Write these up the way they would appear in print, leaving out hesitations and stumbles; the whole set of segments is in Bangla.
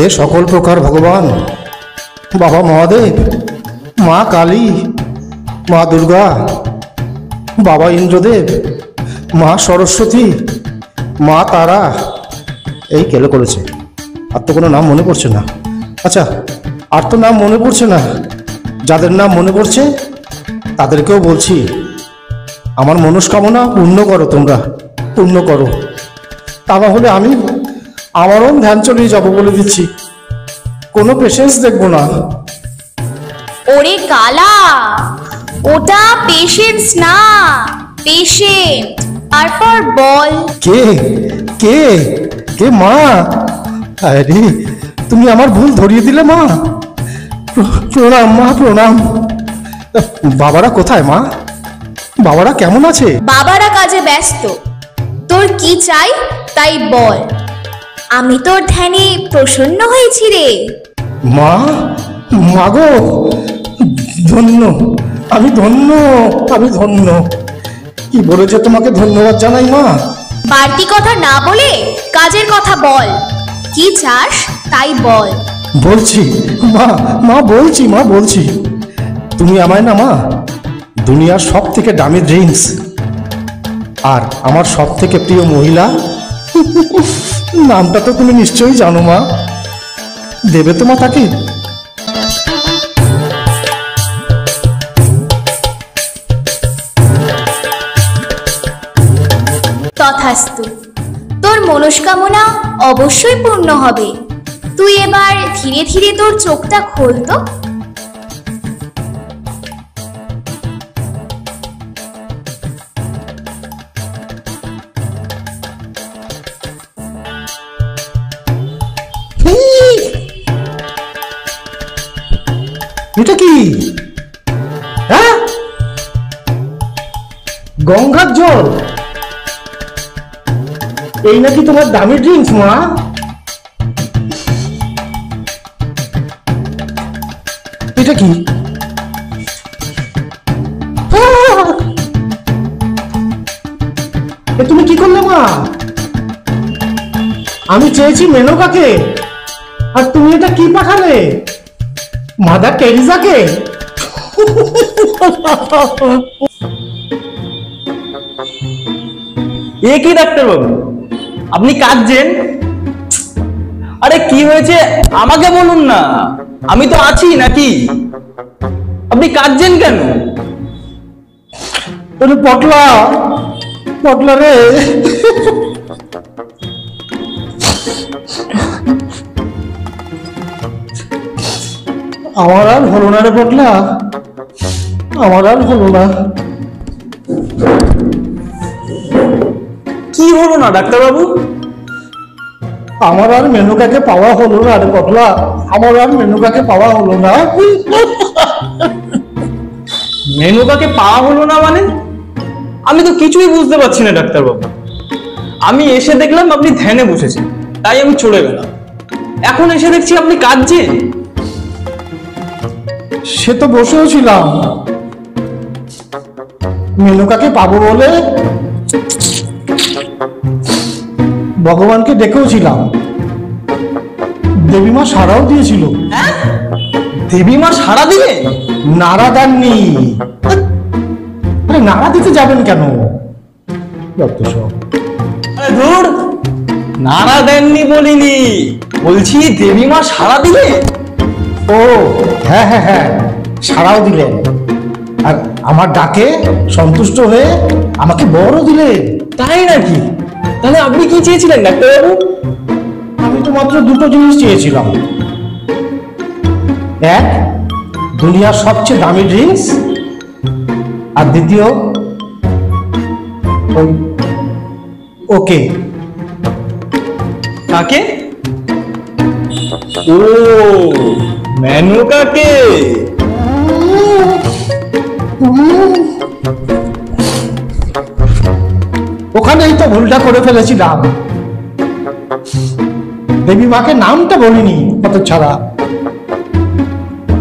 হে সকল প্রকার ভগবান, বাবা মহাদেব, মা কালী, মা দুর্গা, বাবা ইন্দ্রদেব, মা সরস্বতী, মা তারা, এই কেলো করেছে। আর তো কোনো নাম মনে পড়ছে না। আচ্ছা, আর তো নাম মনে পড়ছে না। যাদের নাম মনে পড়ছে তাদেরকেও বলছি, আমার মনস্কামনা পূর্ণ করো, তোমরা পূর্ণ করো। তা না হলে আমি আমারও ধ্যান চলিয়ে যাবো বলে দিচ্ছি, কোনো পেশেন্স দেখবো না। ওরে কালা, ওটা পেশেন্স না, পেশেন্ট। তারপর বল। কে কে কে? মা? আরে তুমি আমার ভুল ধরিয়ে দিলে মা। প্রণাম মা, প্রণাম। বাবারা কোথায় মা? বাবারা কেমন আছে? বাবারা কাজে ব্যস্ত। তোর কি চাই তাই বল, আমি তোর ধ্যানে প্রসন্ন হয়েছি রে। মা, মাগো, ধন্য, আমি ধন্য, আমি ধন্য। কি বলেছে তোমাকে ধন্যবাদ জানাই মা? বাড়তি কথা না বলে কাজের কথা বল, কি চাস তাই বল। বলছি মা, মা বলছি, মা বলছি। তুমি আমায় না মা দুনিয়ার সব থেকে দামি ড্রিঙ্কস আর আমার সব থেকে প্রিয় মহিলা, নামটা তো তুমি নিশ্চয়ই জানো মা, দেবে তো মা তাকে? তথাস্তু, তোর মনস্কামনা অবশ্যই পূর্ণ হবে। তুই এবার ধীরে ধীরে তোর চোখটা খোল তো। এটা কি? হ্যাঁ, গঙ্গার জল? এই নাকি তোমার দামি ড্রিঙ্কস মা? এটা কি? তুমি কি করলে মা? আমি চেয়েছি মেনকাকে, আর তুমি এটা কি পাঠালে? মাদার টেরিজাকে? এ কি ডাক্তারবাবু, আপনি কাঁদছেন? আরে কি হয়েছে আমাকে বলুন না, আমি তো আছি নাকি? আপনি কাঁদছেন কেন? পটলা, পটলা রে, আমার আর হলো না রে পটলা, আমার আর হলো না। কি হলো না ডাক্তারবাবু? আমার আর মেনকাকে পাওয়া হলো না রে পটলা, আমার আর মেনকাকে পাওয়া হলো না। মেনকাকে পাওয়া হলো না মানে? আমি তো কিছুই বুঝতে পারছি না ডাক্তারবাবু। আমি এসে দেখলাম আপনি ধ্যানে বসেছেন, তাই আমি চলে গেলাম। এখন এসে দেখছি আপনি কাঁদছেন। সে তো বসেও ছিলাম, মেনকাকে পাবো বলে ভগবানকে ডেকেও ছিলাম। দেবীমা সাড়াও দিয়েছিল। দেবীমা সাড়া দিলে? নাড়া দেননি। আরে নাড়া দিতে যাবেন কেন? আরে ধুর, নাড়া দেননি বলিনি, বলছি দেবীমা সাড়া দিলে। ও হ্যাঁ হ্যাঁ হ্যাঁ, সাড়াও দিলেন, আর আমার ডাকে সন্তুষ্ট হয়ে আমাকে বড় দিলেন। তাই নাকি? তাহলে আপনি কি চেয়েছিলেন ডাক্তারবাবু? আমি তো মাত্র দুটো জিনিস চেয়েছিলাম, এক দুনিয়ার সবচেয়ে দামি ড্রিঙ্কস, আর দ্বিতীয় ওকে। কাকে? ও মেনকাকে। ওখানেই তো ভুলটা করে ফেলেছিলাম, দেবী মাকে নামটা বলিনি কত ছাড়া।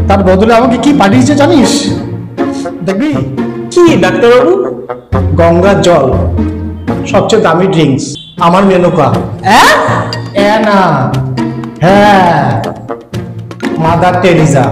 তার বদলে আমাকে কি পাঠিয়েছে জানিস? দেখবি? কি ডাক্তারবাবু? গঙ্গার জল, সবচেয়ে দামি ড্রিঙ্কস, আমার মেনকা। হ্যাঁ না, হ্যাঁ মাদার টেরিজা।